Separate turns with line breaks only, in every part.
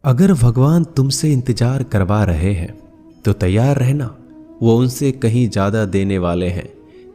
अगर भगवान तुमसे इंतजार करवा रहे हैं तो तैयार रहना। वो उनसे कहीं ज़्यादा देने वाले हैं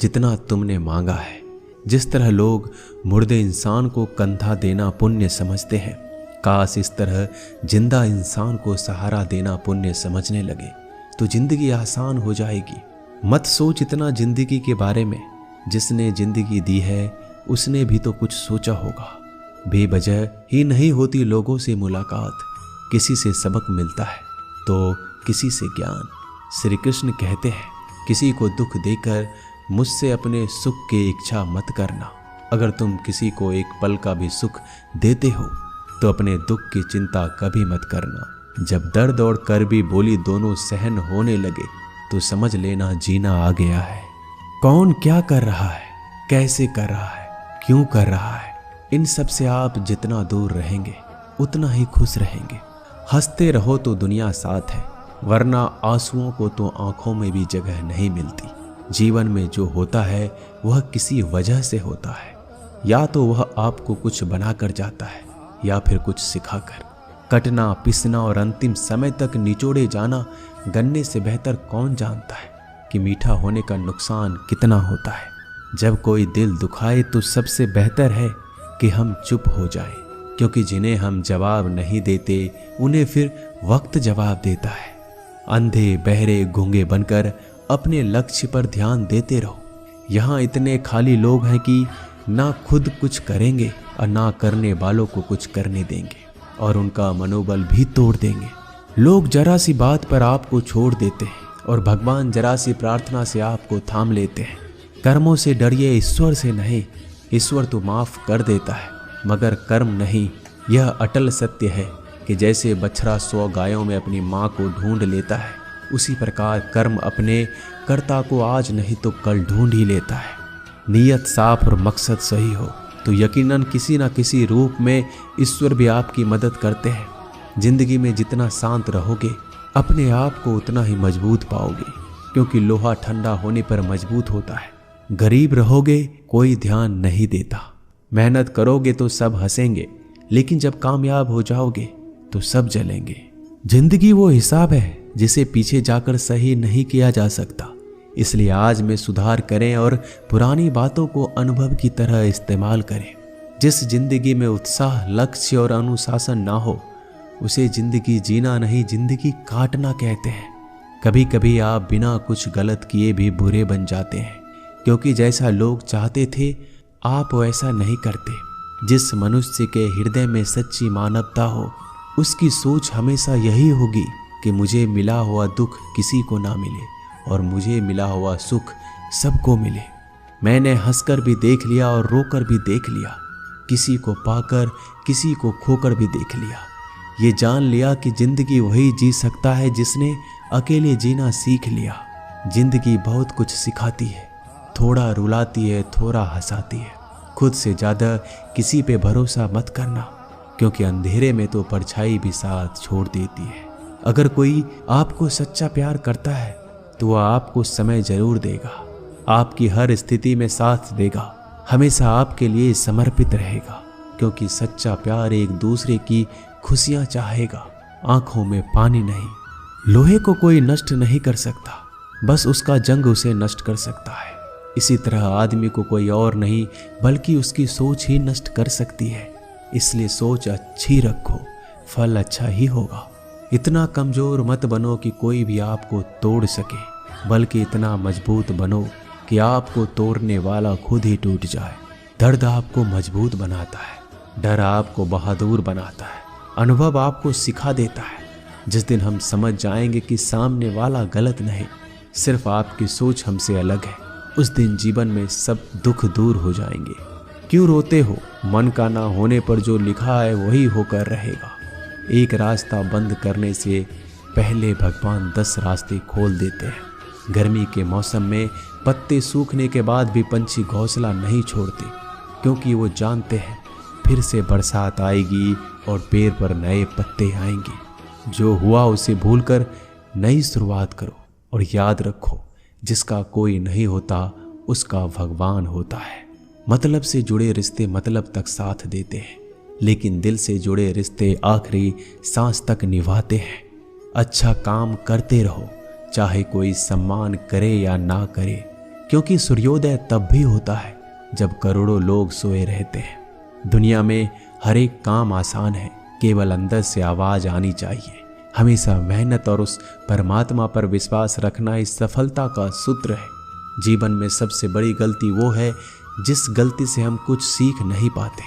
जितना तुमने मांगा है। जिस तरह लोग मुर्दे इंसान को कंधा देना पुण्य समझते हैं, काश इस तरह जिंदा इंसान को सहारा देना पुण्य समझने लगे तो जिंदगी आसान हो जाएगी। मत सोच इतना जिंदगी के बारे में। जिसने जिंदगी दी है उसने भी तो कुछ सोचा होगा। बेवजह ही नहीं होती लोगों से मुलाकात, किसी से सबक मिलता है तो किसी से ज्ञान। श्री कृष्ण कहते हैं, किसी को दुख देकर मुझसे अपने सुख की इच्छा मत करना। अगर तुम किसी को एक पल का भी सुख देते हो तो अपने दुख की चिंता कभी मत करना। जब दर्द और कर्बी बोली दोनों सहन होने लगे तो समझ लेना जीना आ गया है। कौन क्या कर रहा है, कैसे कर रहा है, क्यों कर रहा है, इन सब से आप जितना दूर रहेंगे उतना ही खुश रहेंगे। हंसते रहो तो दुनिया साथ है, वरना आंसुओं को तो आंखों में भी जगह नहीं मिलती। जीवन में जो होता है वह किसी वजह से होता है। या तो वह आपको कुछ बनाकर जाता है या फिर कुछ सिखाकर। कटना, पिसना और अंतिम समय तक निचोड़े जाना गन्ने से बेहतर कौन जानता है कि मीठा होने का नुकसान कितना होता है। जब कोई दिल दुखाए तो सबसे बेहतर है कि हम चुप हो जाएं, क्योंकि जिन्हें हम जवाब नहीं देते उन्हें फिर वक्त जवाब देता है। अंधे बहरे गूंगे बनकर अपने लक्ष्य पर ध्यान देते रहो। यहाँ इतने खाली लोग हैं कि ना खुद कुछ करेंगे और ना करने वालों को कुछ करने देंगे और उनका मनोबल भी तोड़ देंगे। लोग जरा सी बात पर आपको छोड़ देते हैं और भगवान जरा सी प्रार्थना से आपको थाम लेते हैं। कर्मों से डरिए, ईश्वर से नहीं। ईश्वर तो माफ कर देता है मगर कर्म नहीं। यह अटल सत्य है कि जैसे बछड़ा 100 गायों में अपनी माँ को ढूंढ लेता है, उसी प्रकार कर्म अपने कर्ता को आज नहीं तो कल ढूंढ ही लेता है। नीयत साफ और मकसद सही हो तो यकीनन किसी न किसी रूप में ईश्वर भी आपकी मदद करते हैं। जिंदगी में जितना शांत रहोगे अपने आप को उतना ही मजबूत पाओगे, क्योंकि लोहा ठंडा होने पर मजबूत होता है। गरीब रहोगे कोई ध्यान नहीं देता, मेहनत करोगे तो सब हंसेंगे, लेकिन जब कामयाब हो जाओगे तो सब जलेंगे। जिंदगी वो हिसाब है जिसे पीछे जाकर सही नहीं किया जा सकता। इसलिए आज में सुधार करें और पुरानी बातों को अनुभव की तरह इस्तेमाल करें। जिस जिंदगी में उत्साह, लक्ष्य और अनुशासन ना हो उसे जिंदगी जीना नहीं, जिंदगी काटना कहते हैं। कभी कभी आप बिना कुछ गलत किए भी बुरे बन जाते हैं, क्योंकि जैसा लोग चाहते थे आप वैसा नहीं करते। जिस मनुष्य के हृदय में सच्ची मानवता हो उसकी सोच हमेशा यही होगी कि मुझे मिला हुआ दुख किसी को ना मिले और मुझे मिला हुआ सुख सबको मिले। मैंने हंसकर भी देख लिया और रोकर भी देख लिया, किसी को पाकर किसी को खोकर भी देख लिया। ये जान लिया कि जिंदगी वही जी सकता है जिसने अकेले जीना सीख लिया। जिंदगी बहुत कुछ सिखाती है, थोड़ा रुलाती है, थोड़ा हंसाती है। खुद से ज़्यादा किसी पे भरोसा मत करना, क्योंकि अंधेरे में तो परछाई भी साथ छोड़ देती है। अगर कोई आपको सच्चा प्यार करता है तो वह आपको समय जरूर देगा, आपकी हर स्थिति में साथ देगा, हमेशा आपके लिए समर्पित रहेगा, क्योंकि सच्चा प्यार एक दूसरे की खुशियां चाहेगा, आंखों में पानी नहीं। लोहे को कोई नष्ट नहीं कर सकता, बस उसका जंग उसे नष्ट कर सकता है। इसी तरह आदमी को कोई और नहीं बल्कि उसकी सोच ही नष्ट कर सकती है। इसलिए सोच अच्छी रखो, फल अच्छा ही होगा। इतना कमजोर मत बनो कि कोई भी आपको तोड़ सके, बल्कि इतना मजबूत बनो कि आपको तोड़ने वाला खुद ही टूट जाए। दर्द आपको मजबूत बनाता है, डर आपको बहादुर बनाता है, अनुभव आपको सिखा देता है। जिस दिन हम समझ जाएंगे कि सामने वाला गलत नहीं, सिर्फ आपकी सोच हमसे अलग है, उस दिन जीवन में सब दुख दूर हो जाएंगे। क्यों रोते हो? मन का ना होने पर जो लिखा है वही होकर रहेगा। एक रास्ता बंद करने से पहले भगवान 10 रास्ते खोल देते हैं। गर्मी के मौसम में पत्ते सूखने के बाद भी पंछी घोंसला नहीं छोड़ते, क्योंकि वो जानते हैं फिर से बरसात आएगी और पेड़ पर नए पत्ते आएंगे। जो हुआ उसे भूलकर नई शुरुआत करो और याद रखो, जिसका कोई नहीं होता उसका भगवान होता है। मतलब से जुड़े रिश्ते मतलब तक साथ देते हैं, लेकिन दिल से जुड़े रिश्ते आखिरी सांस तक निभाते हैं। अच्छा काम करते रहो, चाहे कोई सम्मान करे या ना करे, क्योंकि सूर्योदय तब भी होता है जब करोड़ों लोग सोए रहते हैं। दुनिया में हर एक काम आसान है, केवल अंदर से आवाज आनी चाहिए। हमेशा मेहनत और उस परमात्मा पर विश्वास रखना इस सफलता का सूत्र है। जीवन में सबसे बड़ी गलती वो है जिस गलती से हम कुछ सीख नहीं पाते।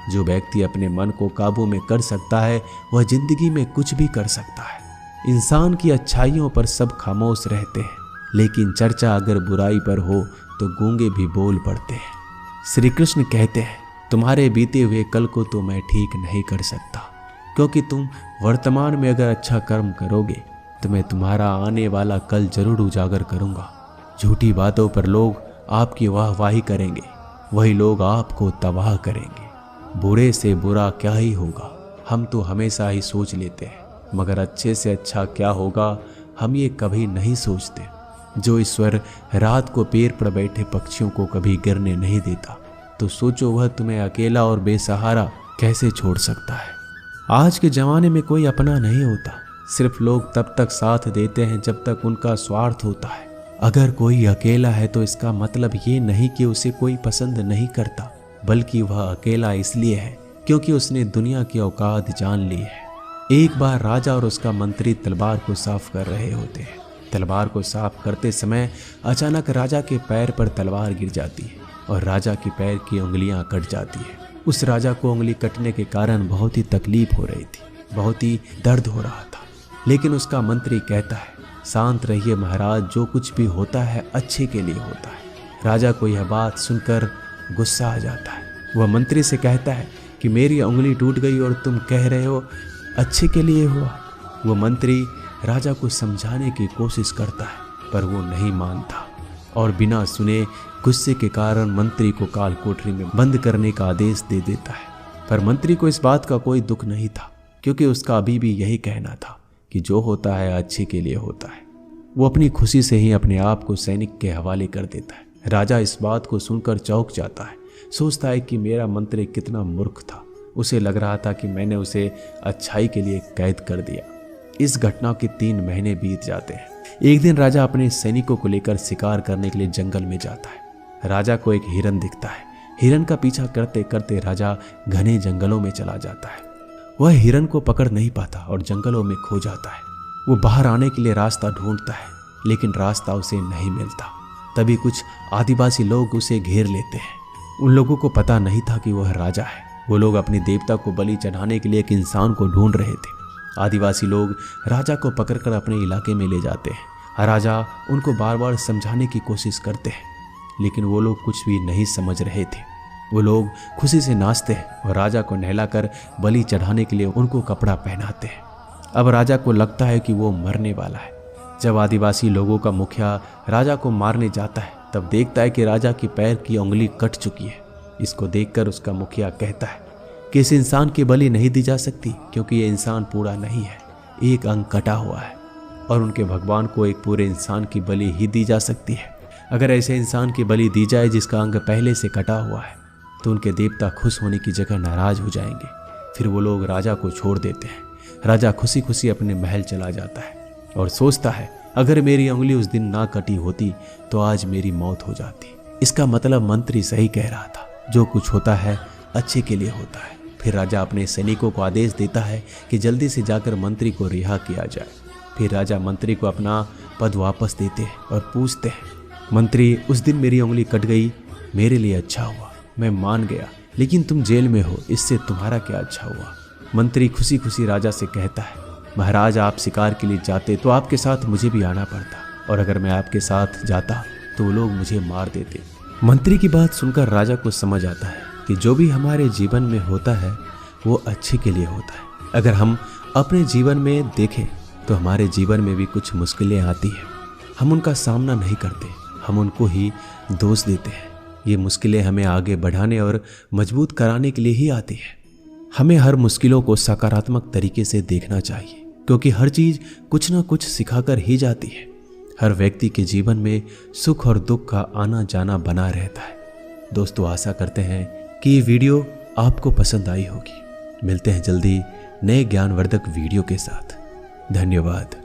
जो व्यक्ति अपने मन को काबू में कर सकता है वह जिंदगी में कुछ भी कर सकता है। इंसान की अच्छाइयों पर सब खामोश रहते हैं, लेकिन चर्चा अगर बुराई पर हो तो गूंगे भी बोल पड़ते हैं। श्री कृष्ण कहते हैं, तुम्हारे बीते हुए कल को तो मैं ठीक नहीं कर सकता, क्योंकि तुम वर्तमान में अगर अच्छा कर्म करोगे तो मैं तुम्हारा आने वाला कल जरूर उजागर करूंगा। झूठी बातों पर लोग आपकी वाहवाही करेंगे, वही लोग आपको तबाह करेंगे। बुरे से बुरा क्या ही होगा, हम तो हमेशा ही सोच लेते हैं, मगर अच्छे से अच्छा क्या होगा हम ये कभी नहीं सोचते। जो ईश्वर रात को पेड़ पर बैठे पक्षियों को कभी गिरने नहीं देता, तो सोचो वह तुम्हें अकेला और बेसहारा कैसे छोड़ सकता है। आज के ज़माने में कोई अपना नहीं होता, सिर्फ लोग तब तक साथ देते हैं जब तक उनका स्वार्थ होता है। अगर कोई अकेला है तो इसका मतलब ये नहीं कि उसे कोई पसंद नहीं करता, बल्कि वह अकेला इसलिए है क्योंकि उसने दुनिया की औकात जान ली है। एक बार राजा और उसका मंत्री तलवार को साफ कर रहे होते हैं। तलवार को साफ करते समय अचानक राजा के पैर पर तलवार गिर जाती है और राजा की पैर की उंगलियां कट जाती है। उस राजा को उंगली कटने के कारण बहुत ही तकलीफ हो रही थी, बहुत ही दर्द हो रहा था। लेकिन उसका मंत्री कहता है, शांत रहिए महाराज, जो कुछ भी होता है अच्छे के लिए होता है। राजा को यह बात सुनकर गुस्सा आ जाता है। वह मंत्री से कहता है कि मेरी उंगली टूट गई और तुम कह रहे हो अच्छे के लिए हुआ। वह मंत्री राजा को समझाने की कोशिश करता है, पर वो नहीं मानता और बिना सुने गुस्से के कारण मंत्री को काल कोठरी में बंद करने का आदेश दे देता है। पर मंत्री को इस बात का कोई दुख नहीं था, क्योंकि उसका अभी भी यही कहना था कि जो होता है अच्छे के लिए होता है। वो अपनी खुशी से ही अपने आप को सैनिक के हवाले कर देता है। राजा इस बात को सुनकर चौंक जाता है, सोचता है कि मेरा मंत्री कितना मूर्ख था। उसे लग रहा था कि मैंने उसे अच्छाई के लिए कैद कर दिया। इस घटना के 3 महीने बीत जाते हैं। एक दिन राजा अपने सैनिकों को लेकर शिकार करने के लिए जंगल में जाता है। राजा को एक हिरन दिखता है। हिरन का पीछा करते करते राजा घने जंगलों में चला जाता है। वह हिरन को पकड़ नहीं पाता और जंगलों में खो जाता है। वो बाहर आने के लिए रास्ता ढूंढता है, लेकिन रास्ता उसे नहीं मिलता। तभी कुछ आदिवासी लोग उसे घेर लेते हैं। उन लोगों को पता नहीं था कि वह राजा है। वो लोग अपने देवता को बलि चढ़ाने के लिए एक इंसान को ढूंढ रहे थे। आदिवासी लोग राजा को पकड़कर अपने इलाके में ले जाते हैं। राजा उनको बार बार समझाने की कोशिश करते हैं, लेकिन वो लोग कुछ भी नहीं समझ रहे थे। वो लोग खुशी से नाचते हैं और राजा को नहलाकर बलि चढ़ाने के लिए उनको कपड़ा पहनाते हैं। अब राजा को लगता है कि वो मरने वाला है। जब आदिवासी लोगों का मुखिया राजा को मारने जाता है, तब देखता है कि राजा की पैर की उंगली कट चुकी है। इसको देखकर उसका मुखिया कहता है कि इस इंसान की बलि नहीं दी जा सकती, क्योंकि ये इंसान पूरा नहीं है, एक अंग कटा हुआ है, और उनके भगवान को एक पूरे इंसान की बलि ही दी जा सकती है। अगर ऐसे इंसान की बलि दी जाए जिसका अंग पहले से कटा हुआ है, तो उनके देवता खुश होने की जगह नाराज हो जाएंगे। फिर वो लोग राजा को छोड़ देते हैं। राजा खुशी खुशी अपने महल चला जाता है और सोचता है, अगर मेरी उंगली उस दिन ना कटी होती तो आज मेरी मौत हो जाती। इसका मतलब मंत्री सही कह रहा था, जो कुछ होता है अच्छे के लिए होता है। फिर राजा अपने सैनिकों को आदेश देता है कि जल्दी से जाकर मंत्री को रिहा किया जाए। फिर राजा मंत्री को अपना पद वापस देते हैं और पूछते हैं, मंत्री, उस दिन मेरी उंगली कट गई, मेरे लिए अच्छा हुआ, मैं मान गया, लेकिन तुम जेल में हो, इससे तुम्हारा क्या अच्छा हुआ। मंत्री खुशी खुशी राजा से कहता है, महाराज, आप शिकार के लिए जाते तो आपके साथ मुझे भी आना पड़ता, और अगर मैं आपके साथ जाता तो वो लोग मुझे मार देते। मंत्री की बात सुनकर राजा को समझ आता है कि जो भी हमारे जीवन में होता है वो अच्छे के लिए होता है। अगर हम अपने जीवन में देखें तो हमारे जीवन में भी कुछ मुश्किलें आती हैं, हम उनका सामना नहीं करते, हम उनको ही दोष देते हैं। ये मुश्किलें हमें आगे बढ़ाने और मजबूत कराने के लिए ही आती हैं। हमें हर मुश्किलों को सकारात्मक तरीके से देखना चाहिए, क्योंकि हर चीज़ कुछ ना कुछ सिखाकर ही जाती है। हर व्यक्ति के जीवन में सुख और दुख का आना जाना बना रहता है। दोस्तों, आशा करते हैं कि ये वीडियो आपको पसंद आई होगी। मिलते हैं जल्दी नए ज्ञानवर्धक वीडियो के साथ। धन्यवाद।